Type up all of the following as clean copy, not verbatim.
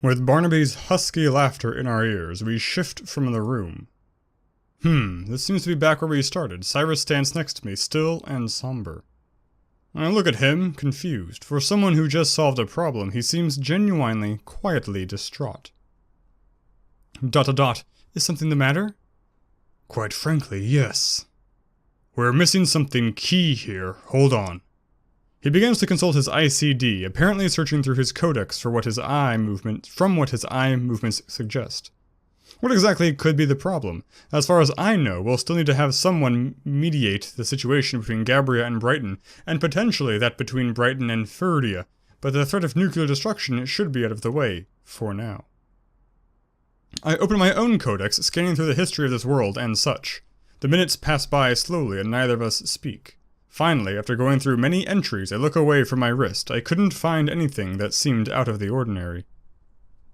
With Barnaby's husky laughter in our ears, we shift from the room. This seems to be back where we started. Cyrus stands next to me, still and somber. I look at him, confused. For someone who just solved a problem, he seems genuinely, quietly distraught. ... Is something the matter? Quite frankly, yes. We're missing something key here. Hold on. He begins to consult his ICD, apparently searching through his codex for what his eye movements suggest. What exactly could be the problem? As far as I know, we'll still need to have someone mediate the situation between Gabria and Brighton, and potentially that between Brighton and Ferdia, but the threat of nuclear destruction should be out of the way, for now. I open my own codex, scanning through the history of this world and such. The minutes pass by slowly and neither of us speak. Finally, after going through many entries, I look away from my wrist. I couldn't find anything that seemed out of the ordinary. ...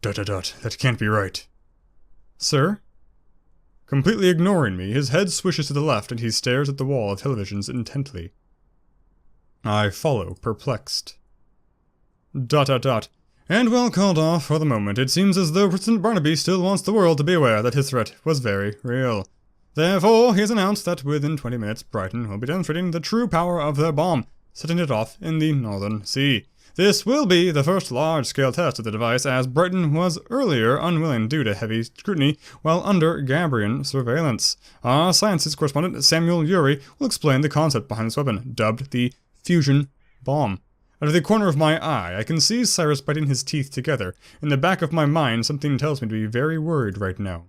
That can't be right. Sir? Completely ignoring me, his head swishes to the left and he stares at the wall of televisions intently. I follow, perplexed. ... And well called off for the moment. It seems as though President Barnaby still wants the world to be aware that his threat was very real. Therefore, he has announced that within 20 minutes, Brighton will be demonstrating the true power of their bomb, setting it off in the Northern Sea. This will be the first large-scale test of the device, as Brighton was earlier unwilling due to heavy scrutiny while under Gabrian surveillance. Our sciences correspondent, Samuel Urey, will explain the concept behind this weapon, dubbed the fusion bomb. Out of the corner of my eye, I can see Cyrus biting his teeth together. In the back of my mind, something tells me to be very worried right now.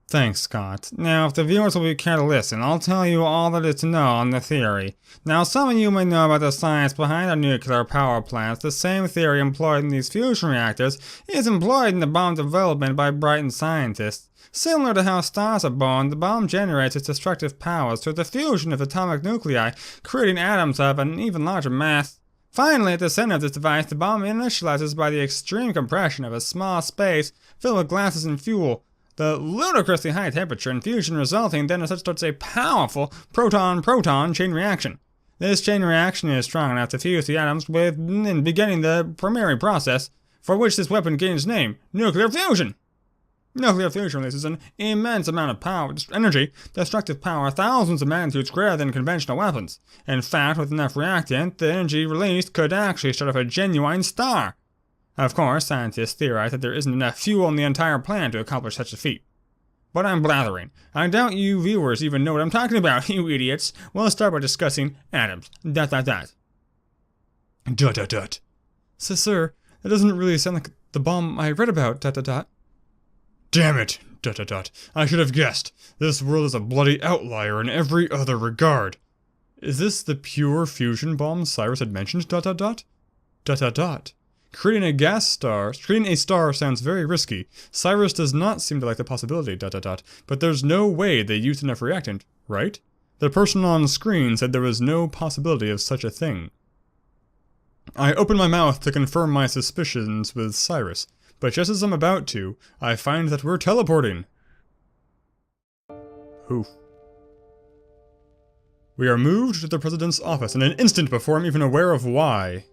Thanks, Scott. Now, if the viewers will be care to listen, I'll tell you all there is to know on the theory. Now, some of you may know about the science behind our nuclear power plants. The same theory employed in these fusion reactors is employed in the bomb development by Brighton scientists. Similar to how stars are born, the bomb generates its destructive powers through the fusion of atomic nuclei, creating atoms of an even larger mass. Finally, at the center of this device, the bomb initializes by the extreme compression of a small space filled with gases and fuel. The ludicrously high temperature and fusion resulting then starts a powerful proton-proton chain reaction. This chain reaction is strong enough to fuse the atoms in beginning the primary process, for which this weapon gains name, nuclear fusion. Nuclear fusion releases an immense amount of power, energy, destructive power thousands of magnitudes greater than conventional weapons. In fact, with enough reactant, the energy released could actually start off a genuine star. Of course, scientists theorize that there isn't enough fuel in the entire planet to accomplish such a feat. But I'm blathering. I doubt you viewers even know what I'm talking about, you idiots. We'll start by discussing atoms. ... So, sir, that doesn't really sound like the bomb I read about, ... Damn it! ... I should have guessed. This world is a bloody outlier in every other regard. Is this the pure fusion bomb Cyrus had mentioned, ... Creating a star sounds very risky. Cyrus does not seem to like the possibility, ... But there's no way they used enough reactant, right? The person on screen said there was no possibility of such a thing. I open my mouth to confirm my suspicions with Cyrus, but just as I'm about to, I find that we're teleporting. Oof. We are moved to the president's office in an instant before I'm even aware of why.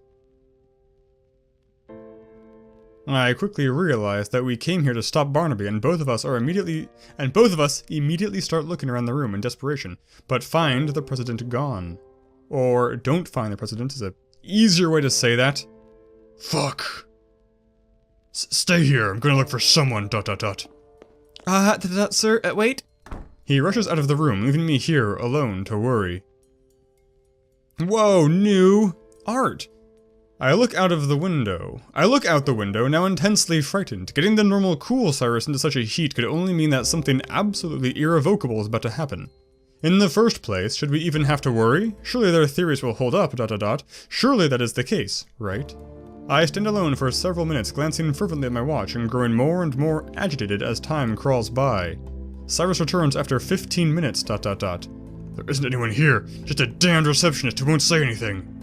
I quickly realize that we came here to stop Barnaby, and both of us immediately start looking around the room in desperation, but find the president gone. Or don't find the president is a easier way to say that. Fuck. Stay here. I'm gonna look for someone. ... Sir, wait. He rushes out of the room, leaving me here alone to worry. Whoa, new art. I look out the window, now intensely frightened. Getting the normal cool Cyrus into such a heat could only mean that something absolutely irrevocable is about to happen. In the first place, should we even have to worry? Surely their theories will hold up, ... Surely that is the case, right? I stand alone for several minutes, glancing fervently at my watch and growing more and more agitated as time crawls by. Cyrus returns after 15 minutes, ... There isn't anyone here, just a damned receptionist who won't say anything.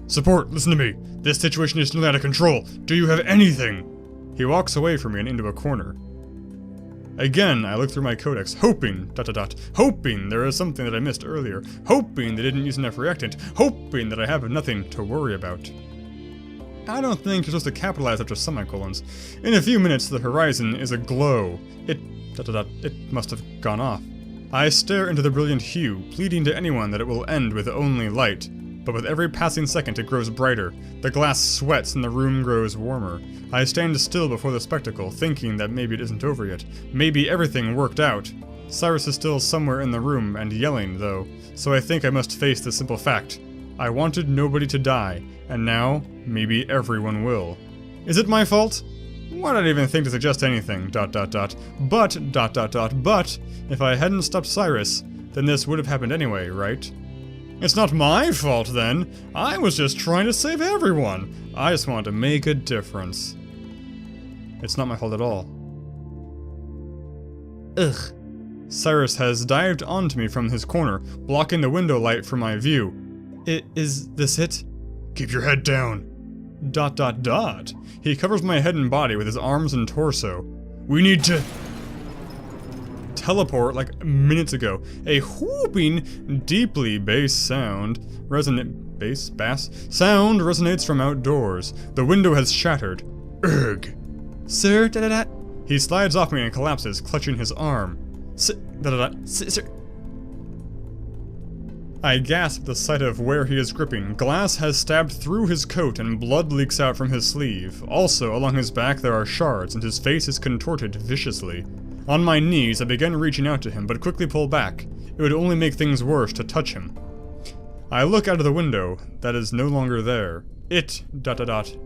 Support, listen to me. This situation is nearly out of control. Do you have anything? He walks away from me and into a corner. Again, I look through my codex, hoping, ... hoping there is something that I missed earlier, hoping they didn't use enough reactant, hoping that I have nothing to worry about. I don't think you're supposed to capitalize after semicolons. In a few minutes, the horizon is aglow. It must have gone off. I stare into the brilliant hue, pleading to anyone that it will end with only light. But with every passing second it grows brighter. The glass sweats and the room grows warmer. I stand still before the spectacle, thinking that maybe it isn't over yet. Maybe everything worked out. Cyrus is still somewhere in the room and yelling, though, so I think I must face the simple fact. I wanted nobody to die, and now, maybe everyone will. Is it my fault? Why did I even think to suggest anything, ... But, if I hadn't stopped Cyrus, then this would have happened anyway, right? It's not my fault then. I was just trying to save everyone. I just wanted to make a difference. It's not my fault at all. Ugh. Cyrus has dived onto me from his corner, blocking the window light from my view. Is this it? Keep your head down. ... He covers my head and body with his arms and torso. We need to teleport like minutes ago. A whooping, deeply bass sound resonates from outdoors. The window has shattered. Ugh. Sir, He slides off me and collapses, clutching his arm. Sir. I gasp at the sight of where he is gripping. Glass has stabbed through his coat and blood leaks out from his sleeve. Also, along his back there are shards and his face is contorted viciously. On my knees, I begin reaching out to him, but quickly pull back. It would only make things worse to touch him. I look out of the window. That is no longer there. It, ...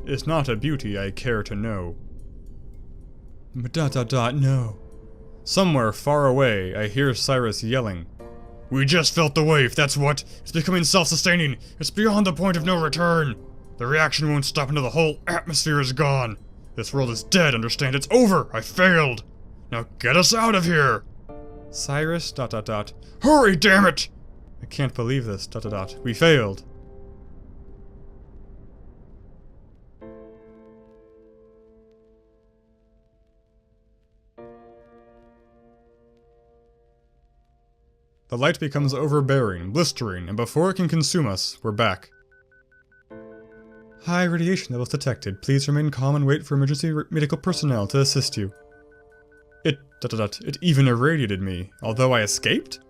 is not a beauty I care to know. No. Somewhere far away, I hear Cyrus yelling. We just felt the wave, that's what. It's becoming self-sustaining. It's beyond the point of no return. The reaction won't stop until the whole atmosphere is gone. This world is dead, understand? It's over. I failed. Now get us out of here. Cyrus, ... Hurry, damn it! I can't believe this, ... We failed. The light becomes overbearing, blistering, and before it can consume us, we're back. High radiation levels detected. Please remain calm and wait for emergency medical personnel to assist you. It, ... It even irradiated me, although I escaped?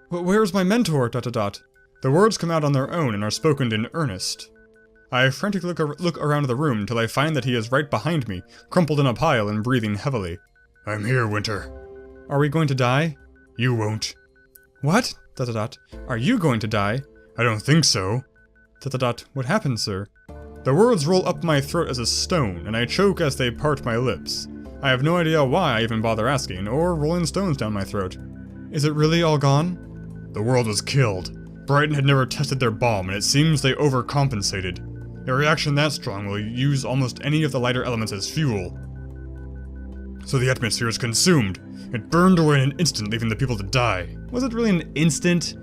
Where's my mentor, ... The words come out on their own and are spoken in earnest. I frantically look around the room till I find that he is right behind me, crumpled in a pile and breathing heavily. I'm here, Winter. Are we going to die? You won't. What? ... Are you going to die? I don't think so. ... What happened, sir? The words roll up my throat as a stone, and I choke as they part my lips. I have no idea why I even bother asking, or rolling stones down my throat. Is it really all gone? The world was killed. Brighton had never tested their bomb, and it seems they overcompensated. A reaction that strong will use almost any of the lighter elements as fuel. So the atmosphere is consumed. It burned away in an instant, leaving the people to die. Was it really an instant? ...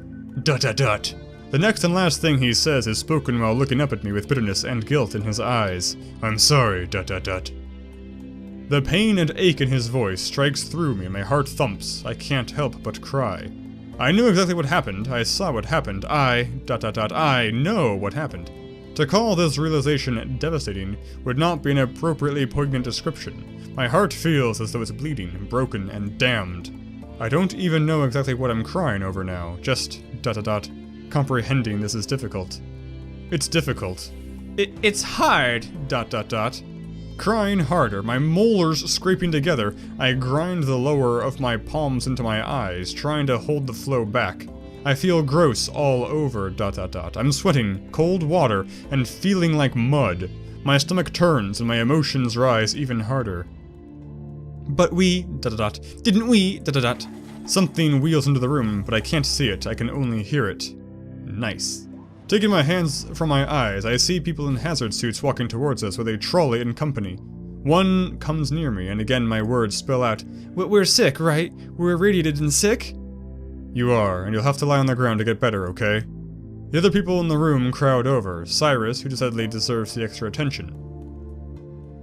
The next and last thing he says is spoken while looking up at me with bitterness and guilt in his eyes. I'm sorry, ... The pain and ache in his voice strikes through me and my heart thumps. I can't help but cry. I knew exactly what happened. I saw what happened. I know what happened. To call this realization devastating would not be an appropriately poignant description. My heart feels as though it's bleeding, broken, and damned. I don't even know exactly what I'm crying over now, just ... Comprehending this is difficult. It's difficult. It's hard ... Crying harder, my molars scraping together, I grind the lower of my palms into my eyes, trying to hold the flow back. I feel gross all over ... I'm sweating, cold water, and feeling like mud. My stomach turns and my emotions rise even harder. But we... Didn't we... Something wheels into the room, but I can't see it, I can only hear it. Nice. Taking my hands from my eyes, I see people in hazard suits walking towards us with a trolley in company. One comes near me, and again my words spill out. We're sick, right? We're irradiated and sick? You are, and you'll have to lie on the ground to get better, okay? The other people in the room crowd over. Cyrus, who decidedly deserves the extra attention.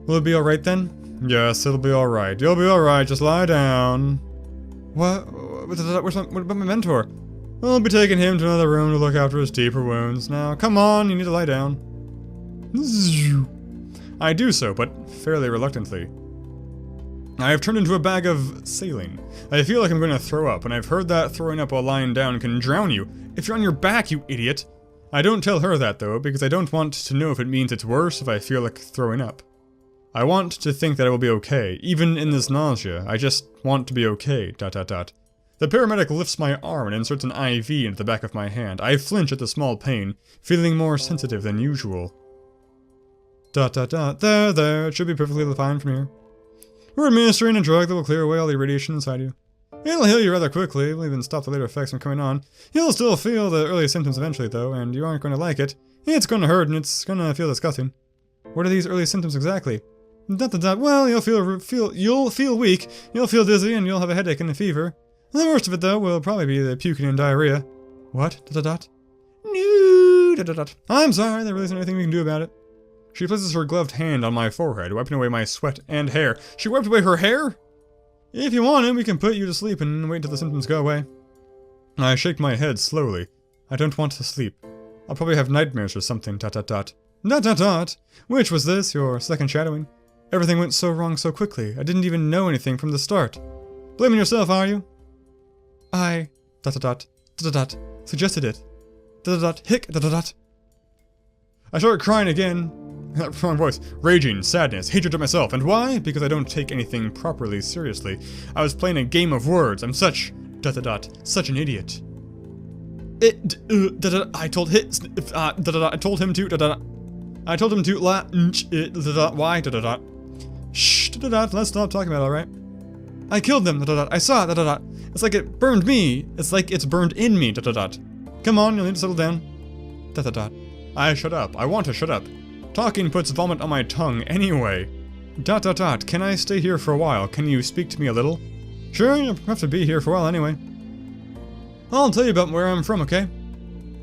Will it be alright then? Yes, it'll be alright. You'll be alright, just lie down. What? What about my mentor? I'll be taking him to another room to look after his deeper wounds. Now, come on, you need to lie down. I do so, but fairly reluctantly. I have turned into a bag of saline. I feel like I'm going to throw up, and I've heard that throwing up while lying down can drown you. If you're on your back, you idiot! I don't tell her that, though, because I don't want to know if it means it's worse if I feel like throwing up. I want to think that I will be okay, even in this nausea. I just want to be okay, ... The paramedic lifts my arm and inserts an IV into the back of my hand. I flinch at the small pain, feeling more sensitive than usual. ... There, it should be perfectly fine from here. We're administering a drug that will clear away all the radiation inside you. It'll heal you rather quickly, it will even stop the later effects from coming on. You'll still feel the early symptoms eventually, though, and you aren't going to like it. It's going to hurt, and it's going to feel disgusting. What are these early symptoms exactly? Well, you'll feel weak, you'll feel dizzy, and you'll have a headache and a fever. The worst of it, though, will probably be the puking and diarrhea. What? No, I'm sorry, there really isn't anything we can do about it. She places her gloved hand on my forehead, wiping away my sweat and hair. She wiped away her hair? If you want it, we can put you to sleep and wait until the symptoms go away. I shake my head slowly. I don't want to sleep. I'll probably have nightmares or something, ... Which was this, your second shadowing? Everything went so wrong so quickly. I didn't even know anything from the start. Blaming yourself, are you? I... ... suggested it. ... Hick... ... I start crying again. Wrong voice. Raging, sadness, hatred of myself. And why? Because I don't take anything properly seriously. I was playing a game of words. I'm such... ... such an idiot. I told him to... I told him to why? Shh, let's stop talking about it, alright? I killed them, I saw it, It's like it burned me. It's like it's burned in me, Come on, you'll need to settle down. I shut up. I want to shut up. Talking puts vomit on my tongue anyway. Can I stay here for a while? Can you speak to me a little? Sure, you'll have to be here for a while anyway. I'll tell you about where I'm from, okay?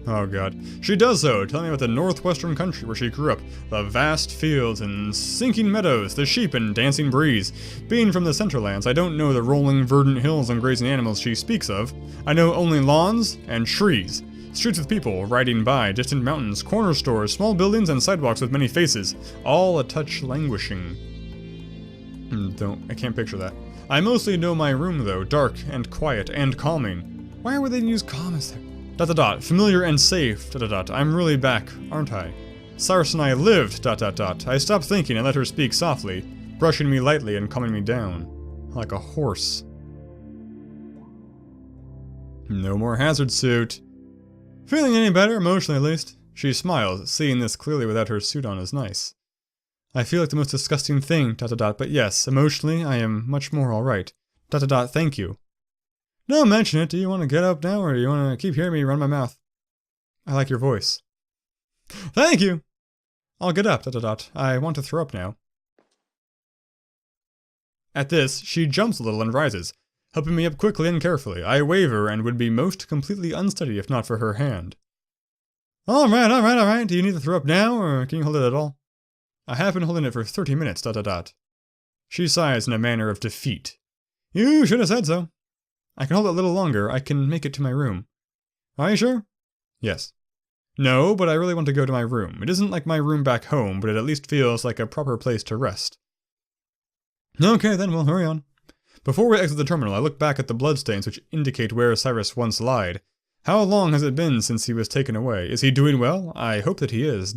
Oh god. She does so, telling me about the northwestern country where she grew up, the vast fields and sinking meadows, the sheep and dancing breeze. Being from the Centerlands, I don't know the rolling verdant hills and grazing animals she speaks of. I know only lawns and trees. Streets with people riding by, distant mountains, corner stores, small buildings, and sidewalks with many faces, all a touch languishing. I can't picture that. I mostly know my room though, dark and quiet and calming. Why would they use calm as there? Familiar and safe, I'm really back, aren't I? Cyrus and I lived, I stopped thinking and let her speak softly, brushing me lightly and calming me down. Like a horse. No more hazard suit. Feeling any better, emotionally at least? She smiles, seeing this clearly without her suit on is nice. I feel like the most disgusting thing, but yes, emotionally, I am much more alright. Thank you. Don't mention it, do you want to get up now, or do you want to keep hearing me run my mouth? I like your voice. Thank you! I'll get up, I want to throw up now. At this, she jumps a little and rises, helping me up quickly and carefully. I waver and would be most completely unsteady if not for her hand. Alright. Do you need to throw up now, or can you hold it at all? I have been holding it for 30 minutes, She sighs in a manner of defeat. You should have said so. I can hold it a little longer. I can make it to my room. Are you sure? Yes. No, but I really want to go to my room. It isn't like my room back home, but it at least feels like a proper place to rest. Okay, then we'll hurry on. Before we exit the terminal, I look back at the bloodstains which indicate where Cyrus once lied. How long has it been since he was taken away? Is he doing well? I hope that he is, ...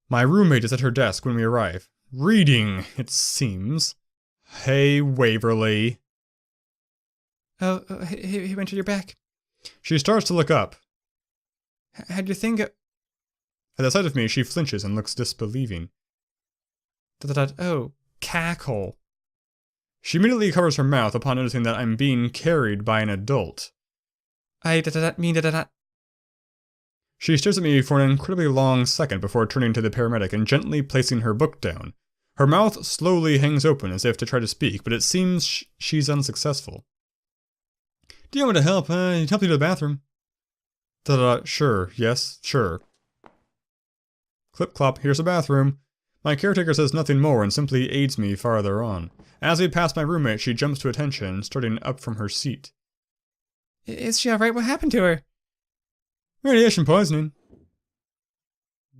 My roommate is at her desk when we arrive. Reading, it seems. Hey, Waverly. Oh, he went to your back. She starts to look up. How'd you think it? At the sight of me, she flinches and looks disbelieving. Oh, cackle. She immediately covers her mouth upon noticing that I'm being carried by an adult. She stares at me for an incredibly long second before turning to the paramedic and gently placing her book down. Her mouth slowly hangs open as if to try to speak, but it seems she's unsuccessful. Do you want me to help? Help you to the bathroom? Sure, yes, sure. Clip-clop, here's the bathroom. My caretaker says nothing more and simply aids me farther on. As we pass my roommate, she jumps to attention, starting up from her seat. Is she alright? What happened to her? Radiation poisoning.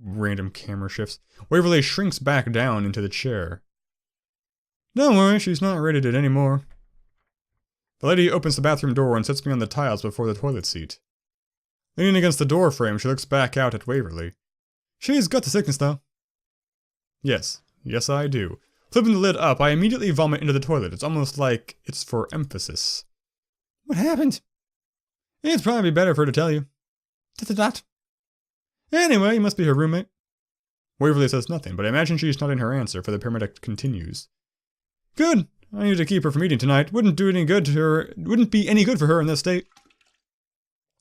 Random camera shifts. Waverly shrinks back down into the chair. Don't worry, she's not rated it anymore. The lady opens the bathroom door and sits me on the tiles before the toilet seat. Leaning against the door frame, she looks back out at Waverly. She's got the sickness, though. Yes, I do. Flipping the lid up, I immediately vomit into the toilet. It's almost like it's for emphasis. What happened? It'd probably be better for her to tell you. Dot. Anyway, you must be her roommate. Waverly says nothing, but I imagine she's not in her answer, for the paramedic continues. Good. I need to keep her from eating tonight. Wouldn't do any good to her. Wouldn't be any good for her in this state.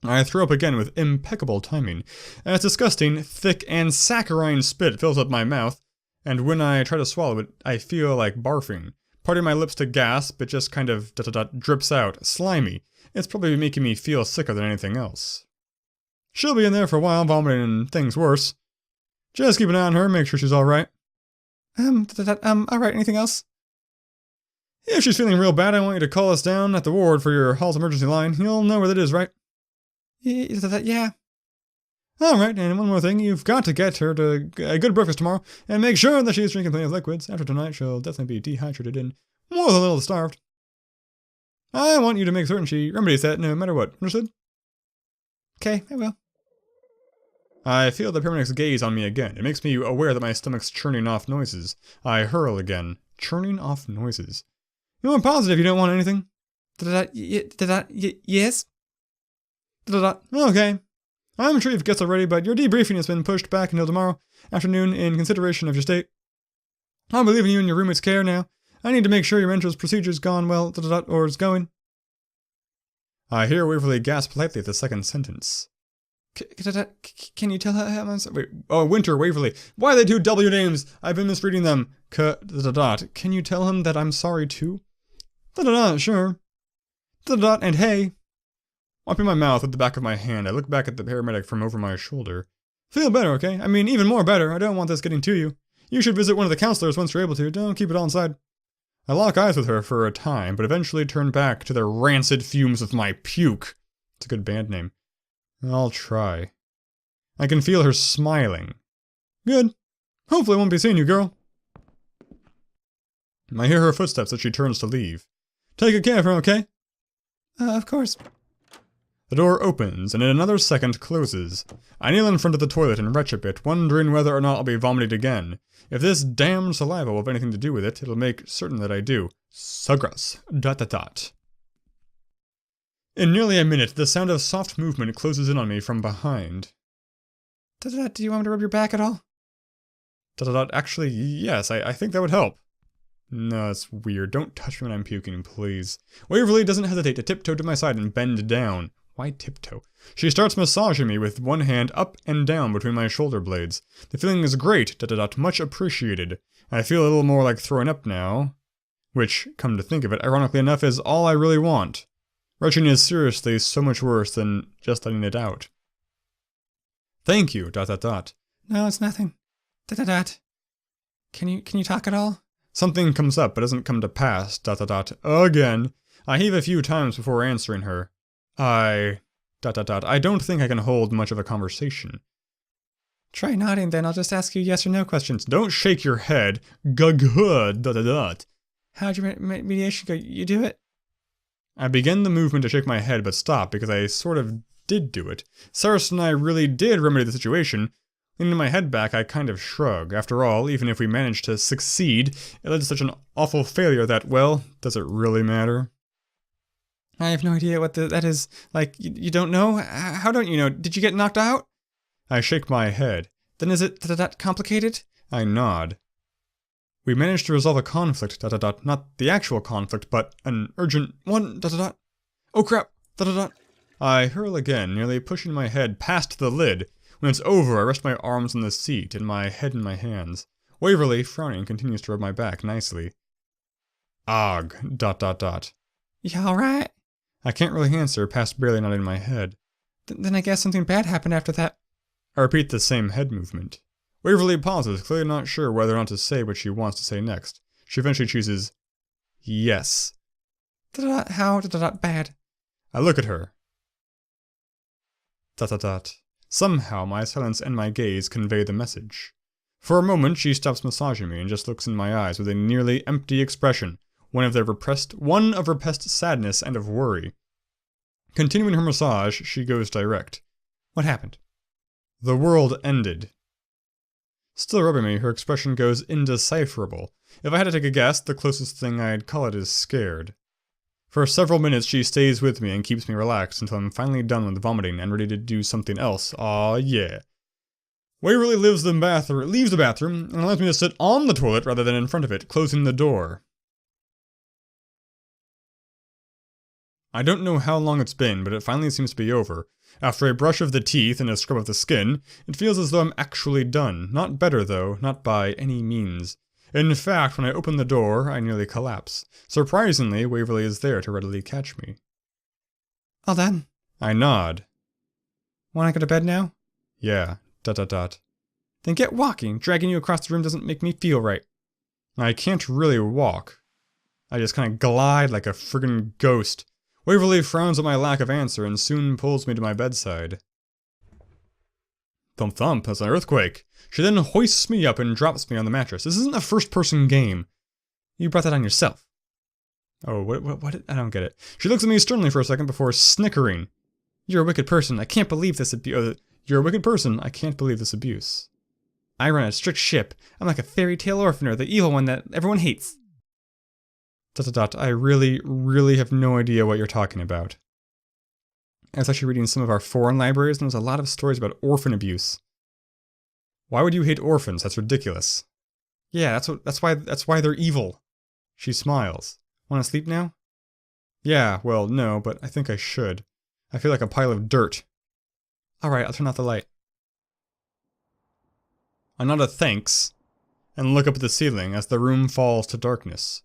I throw up again with impeccable timing. As disgusting, thick, and saccharine spit fills up my mouth, and when I try to swallow it, I feel like barfing. Parting my lips to gasp, it just kind of drips out, slimy. It's probably making me feel sicker than anything else. She'll be in there for a while, vomiting and things worse. Just keep an eye on her, make sure she's alright. Alright, anything else? If she's feeling real bad, I want you to call us down at the ward for your hall's emergency line. You'll know where that is, right? Yeah. Alright, and one more thing. You've got to get her to a good breakfast tomorrow, and make sure that she's drinking plenty of liquids. After tonight, she'll definitely be dehydrated and more than a little starved. I want you to make certain she remedies that no matter what. Understood? Okay, I will. I feel the paramedic's gaze on me again. It makes me aware that my stomach's churning off noises. I hurl again. Churning off noises. You're positive you don't want anything? Yes? Okay. I'm sure you've guessed already, but your debriefing has been pushed back until tomorrow afternoon in consideration of your state. I'll be leaving you in your roommate's care now. I need to make sure your entrance procedure's gone well, or is going. I hear Waverly gasp lightly at the second sentence. Can you tell her I'm sorry? Wait, oh, Winter, Waverly. Why are they two W names? I've been misreading them. Can you tell him that I'm sorry too? Sure. And hey. Wiping my mouth with the back of my hand, I look back at the paramedic from over my shoulder. Feel better, okay? I mean, even more better. I don't want this getting to you. You should visit one of the counselors once you're able to. Don't keep it all inside. I lock eyes with her for a time, but eventually turn back to the rancid fumes of my puke. It's a good band name. I'll try. I can feel her smiling. Good. Hopefully I won't be seeing you, girl. I hear her footsteps as she turns to leave. Take good care of her, okay? Of course. The door opens, and in another second closes. I kneel in front of the toilet and retch a bit, wondering whether or not I'll be vomited again. If this damned saliva will have anything to do with it, it'll make certain that I do. Sagras. ... In nearly a minute, the sound of soft movement closes in on me from behind. Do you want me to rub your back at all? Actually, yes, I think that would help. No, it's weird. Don't touch me when I'm puking, please. Waverly doesn't hesitate to tiptoe to my side and bend down. Why tiptoe? She starts massaging me with one hand up and down between my shoulder blades. The feeling is great, much appreciated. I feel a little more like throwing up now. Which, come to think of it, ironically enough, is all I really want. Retching is seriously so much worse than just letting it out. Thank you, ... No, it's nothing. Can you talk at all? Something comes up but doesn't come to pass, ... Again. I heave a few times before answering her. I don't think I can hold much of a conversation. Try nodding then, I'll just ask you yes or no questions. Don't shake your head. Good. How'd your mediation go? You do it? I begin the movement to shake my head but stop because I sort of did do it. Cyrus and I really did remedy the situation. Leaning my head back, I kind of shrug. After all, even if we managed to succeed, it led to such an awful failure that, well, does it really matter? I have no idea what that is. Like, you don't know? How don't you know? Did you get knocked out? I shake my head. Then is it that complicated? I nod. We managed to resolve a conflict, not the actual conflict, but an urgent one, Oh crap, I hurl again, nearly pushing my head past the lid. When it's over, I rest my arms on the seat and my head in my hands. Waverly, frowning, continues to rub my back nicely. Ugh, ... You alright? I can't really answer, past barely nodding my head. Then I guess something bad happened after that. I repeat the same head movement. Waverly pauses, clearly not sure whether or not to say what she wants to say next. She eventually chooses, yes. How bad? I look at her. ... Somehow my silence and my gaze convey the message. For a moment she stops massaging me and just looks in my eyes with a nearly empty expression, one of repressed sadness and of worry. Continuing her massage, she goes direct. What happened? The world ended. Still rubbing me, her expression goes indecipherable. If I had to take a guess, the closest thing I'd call it is scared. For several minutes she stays with me and keeps me relaxed until I'm finally done with vomiting and ready to do something else. Aw, yeah. Waverly leaves the bathroom and allows me to sit on the toilet rather than in front of it, closing the door. I don't know how long it's been, but it finally seems to be over. After a brush of the teeth and a scrub of the skin, it feels as though I'm actually done. Not better, though, not by any means. In fact, when I open the door, I nearly collapse. Surprisingly, Waverly is there to readily catch me. All done. I nod. Wanna go to bed now? Yeah. ... Then get walking. Dragging you across the room doesn't make me feel right. I can't really walk. I just kind of glide like a friggin' ghost. Waverly frowns at my lack of answer and soon pulls me to my bedside. Thump thump, that's an earthquake. She then hoists me up and drops me on the mattress. This isn't a first-person game. You brought that on yourself. Oh, what? I don't get it. She looks at me sternly for a second before snickering. You're a wicked person. I can't believe this abuse. You're a wicked person. I can't believe this abuse. I run a strict ship. I'm like a fairy tale orphaner, the evil one that everyone hates. ... I really have no idea what you're talking about. I was actually reading some of our foreign libraries, and there was a lot of stories about orphan abuse. Why would you hate orphans? That's ridiculous. Yeah, that's why they're evil. She smiles. Want to sleep now? Yeah, well, no, but I think I should. I feel like a pile of dirt. Alright, I'll turn off the light. I nod a thanks, and look up at the ceiling as the room falls to darkness.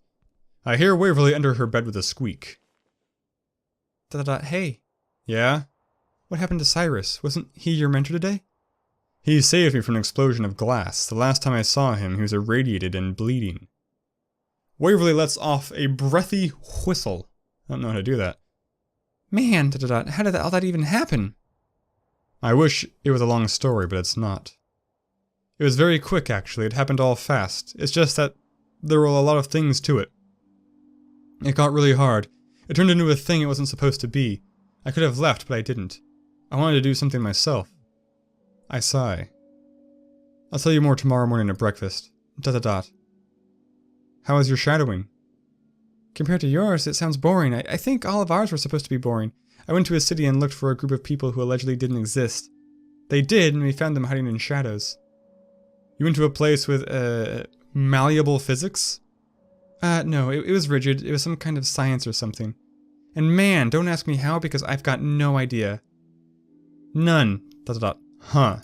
I hear Waverly enter her bed with a squeak. Hey. Yeah? What happened to Cyrus? Wasn't he your mentor today? He saved me from an explosion of glass. The last time I saw him, he was irradiated and bleeding. Waverly lets off a breathy whistle. I don't know how to do that. Man, how did all that even happen? I wish it was a long story, but it's not. It was very quick, actually. It happened all fast. It's just that there were a lot of things to it. It got really hard. It turned into a thing it wasn't supposed to be. I could have left, but I didn't. I wanted to do something myself. I sigh. I'll tell you more tomorrow morning at breakfast. ... How was your shadowing? Compared to yours, it sounds boring. I think all of ours were supposed to be boring. I went to a city and looked for a group of people who allegedly didn't exist. They did, and we found them hiding in shadows. You went to a place with, malleable physics? No, it was rigid. It was some kind of science or something. And man, don't ask me how because I've got no idea. None. ... Huh. ...